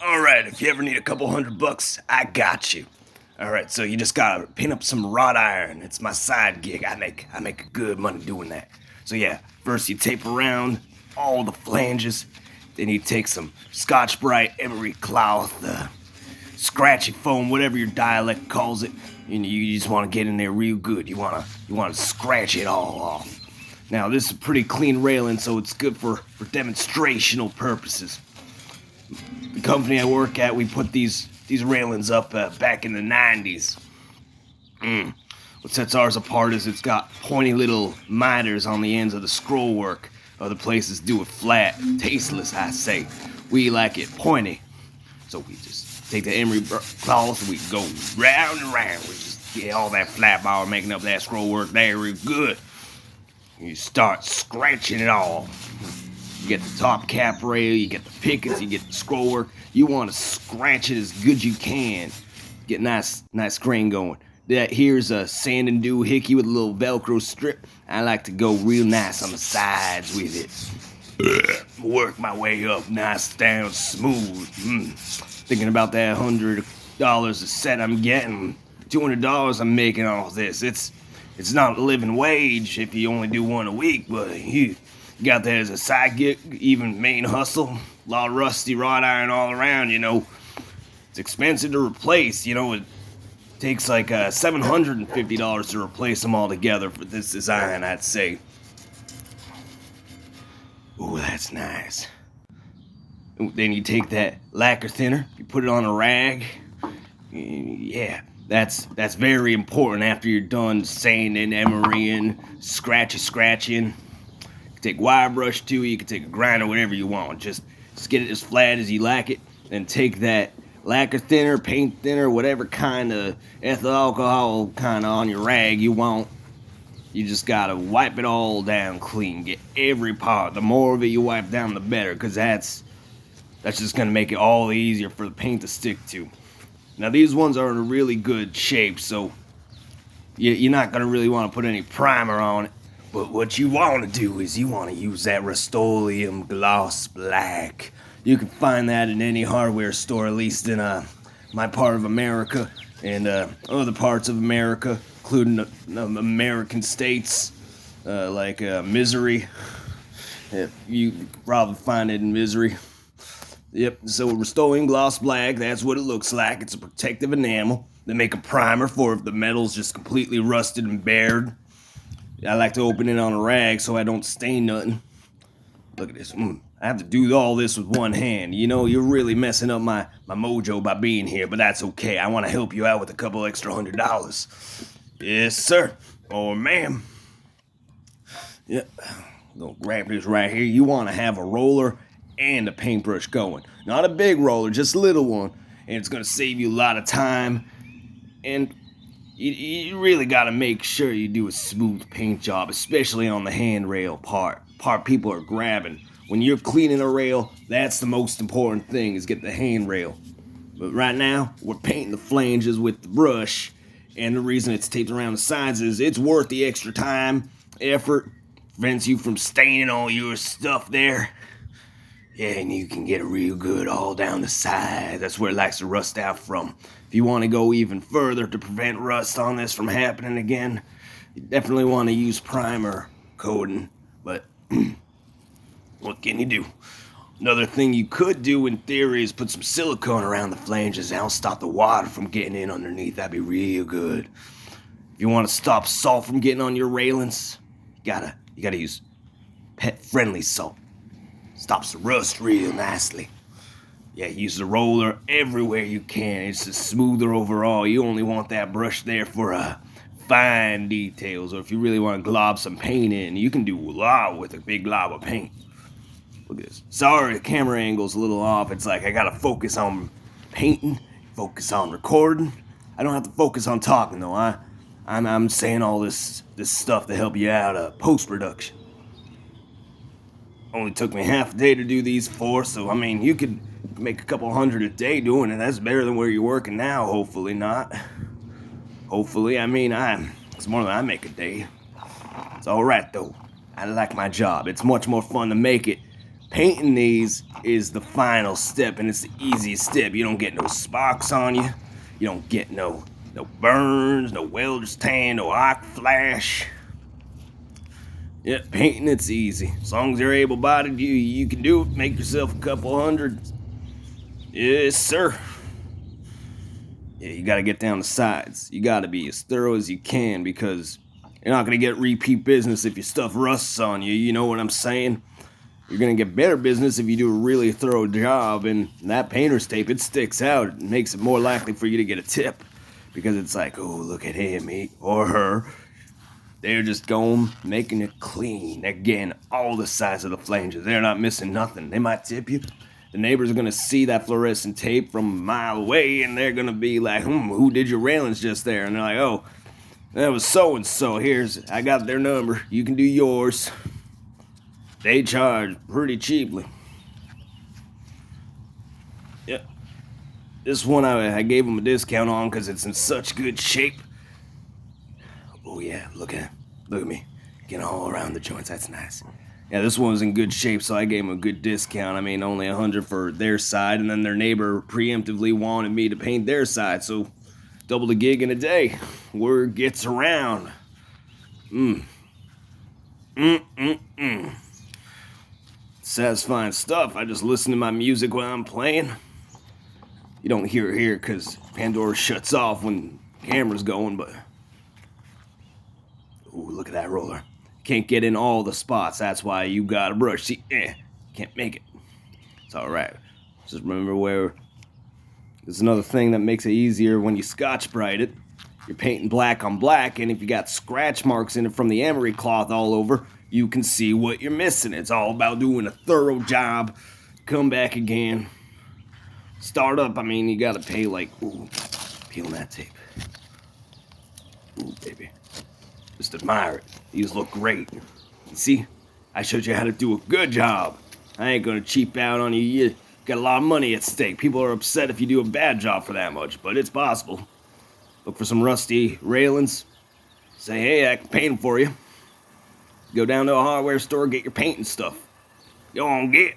Alright, if you ever need a couple $100, I got you. Alright, so you just gotta pin up some wrought iron. It's my side gig. I make good money doing that. So yeah, first you tape around all the flanges, then you take some Scotch-Brite, emery cloth, scratchy foam, whatever your dialect calls it, and you just want to get in there real good. You wanna scratch it all off. Now this is a pretty clean railing, so it's good for demonstrational purposes. The company I work at, we put these railings up back in the 90s. What sets ours apart is it's got pointy little miters on the ends of the scroll work. Other places do it flat, tasteless, I say. We like it pointy. So we just take the emery cloth and we go round and round. We just get all that flat bar making up that scroll work there real good. You start scratching it all. You get the top cap rail, you get the pickets, you get the scroll work. You want to scratch it as good as you can. Get nice grain going. That here's a sand and dew hickey with a little Velcro strip. I like to go real nice on the sides with it. Work my way up, nice down, smooth. Thinking about that $100 a set I'm getting, $200 I'm making off this. It's not a living wage if you only do one a week, but you got that as a side gig, even main hustle. A lot of rusty wrought iron all around, you know. It's expensive to replace, you know. It takes like $750 to replace them all together for this design, I'd say. Ooh, that's nice. Then you take that lacquer thinner, you put it on a rag. Yeah, that's very important after you're done sanding, emerying, scratching. You can take wire brush too, you can take a grinder, whatever you want. Just get it as flat as you like it. Then take that lacquer thinner, paint thinner, whatever kind of ethyl alcohol kind of on your rag you want. You just gotta wipe it all down clean. Get every part. The more of it you wipe down, the better, because that's just gonna make it all the easier for the paint to stick to. Now these ones are in a really good shape, so you're not gonna really want to put any primer on it. But what you want to do is you want to use that Rust-Oleum Gloss Black. You can find that in any hardware store, at least in my part of America and other parts of America, including the American states like Missouri. You can probably find it in Missouri. Yep, so Rust-Oleum Gloss Black, that's what it looks like. It's a protective enamel. They make a primer for if the metal's just completely rusted and bared. I like to open it on a rag so I don't stain nothing. Look at this. I have to do all this with one hand. You know, you're really messing up my mojo by being here, but that's okay. I want to help you out with a couple extra $100. Yes, sir. Or ma'am. Yep. Gonna grab this right here. You want to have a roller and a paintbrush going. Not a big roller, just a little one. And it's gonna save you a lot of time. And you really gotta make sure you do a smooth paint job, especially on the handrail part people are grabbing. When you're cleaning a rail, that's the most important thing, is get the handrail. But right now, we're painting the flanges with the brush, and the reason it's taped around the sides is it's worth the extra time, effort, prevents you from staining all your stuff there. Yeah, and you can get it real good all down the side. That's where it likes to rust out from. If you want to go even further to prevent rust on this from happening again, you definitely want to use primer coating. But what can you do? Another thing you could do in theory is put some silicone around the flanges. That'll stop the water from getting in underneath. That'd be real good. If you want to stop salt from getting on your railings, you gotta use pet-friendly salt. Stops the rust real nicely. Yeah, use the roller everywhere you can. It's just smoother overall. You only want that brush there for fine details, or if you really want to glob some paint in, you can do a lot with a big glob of paint. Look at this. Sorry, the camera angle's a little off. It's like I gotta focus on painting, focus on recording. I don't have to focus on talking though. I'm saying all this stuff to help you out post-production. Only took me half a day to do these 4, so I mean, you could make a couple hundred a day doing it. That's better than where you're working now. Hopefully not. Hopefully, I mean, it's more than I make a day. It's all right though. I like my job. It's much more fun to make it Painting these is the final step, and it's the easiest step. You don't get no sparks on you. You don't get no burns, no welder's tan, no arc flash. Yeah, painting, it's easy. As long as you're able-bodied, you can do it. Make yourself a couple hundred. Yes, sir. Yeah, you gotta get down the sides. You gotta be as thorough as you can, because you're not gonna get repeat business if your stuff rusts on you. You know what I'm saying? You're gonna get better business if you do a really thorough job, and that painter's tape, it sticks out. It makes it more likely for you to get a tip, because it's like, oh, look at him, or her. They're just going, making it clean. They're getting all the sides of the flanges. They're not missing nothing. They might tip you. The neighbors are gonna see that fluorescent tape from a mile away, and they're gonna be like, who did your railings just there? And they're like, oh, that was so-and-so. I got their number. You can do yours. They charge pretty cheaply. Yep. This one I gave them a discount on because it's in such good shape. Oh yeah, look at me. Getting all around the joints, that's nice. Yeah, this one was in good shape, so I gave them a good discount. I mean, only $100 for their side, and then their neighbor preemptively wanted me to paint their side, so double the gig in a day. Word gets around. Satisfying stuff. I just listen to my music while I'm playing. You don't hear it here because Pandora shuts off when the camera's going, but... Ooh, look at that roller. Can't get in all the spots. That's why you got a brush. See, can't make it. It's alright. Just remember where... There's another thing that makes it easier when you Scotch-Brite it. You're painting black on black, and if you got scratch marks in it from the emery cloth all over, you can see what you're missing. It's all about doing a thorough job. Come back again. Start up, I mean, you gotta pay like... Ooh, peeling that tape. Ooh, baby. Just admire it. These look great. You see? I showed you how to do a good job. I ain't gonna cheap out on you. You got a lot of money at stake. People are upset if you do a bad job for that much, but it's possible. Look for some rusty railings. Say, hey, I can paint them for you. Go down to a hardware store, get your paint and stuff. Go on, get.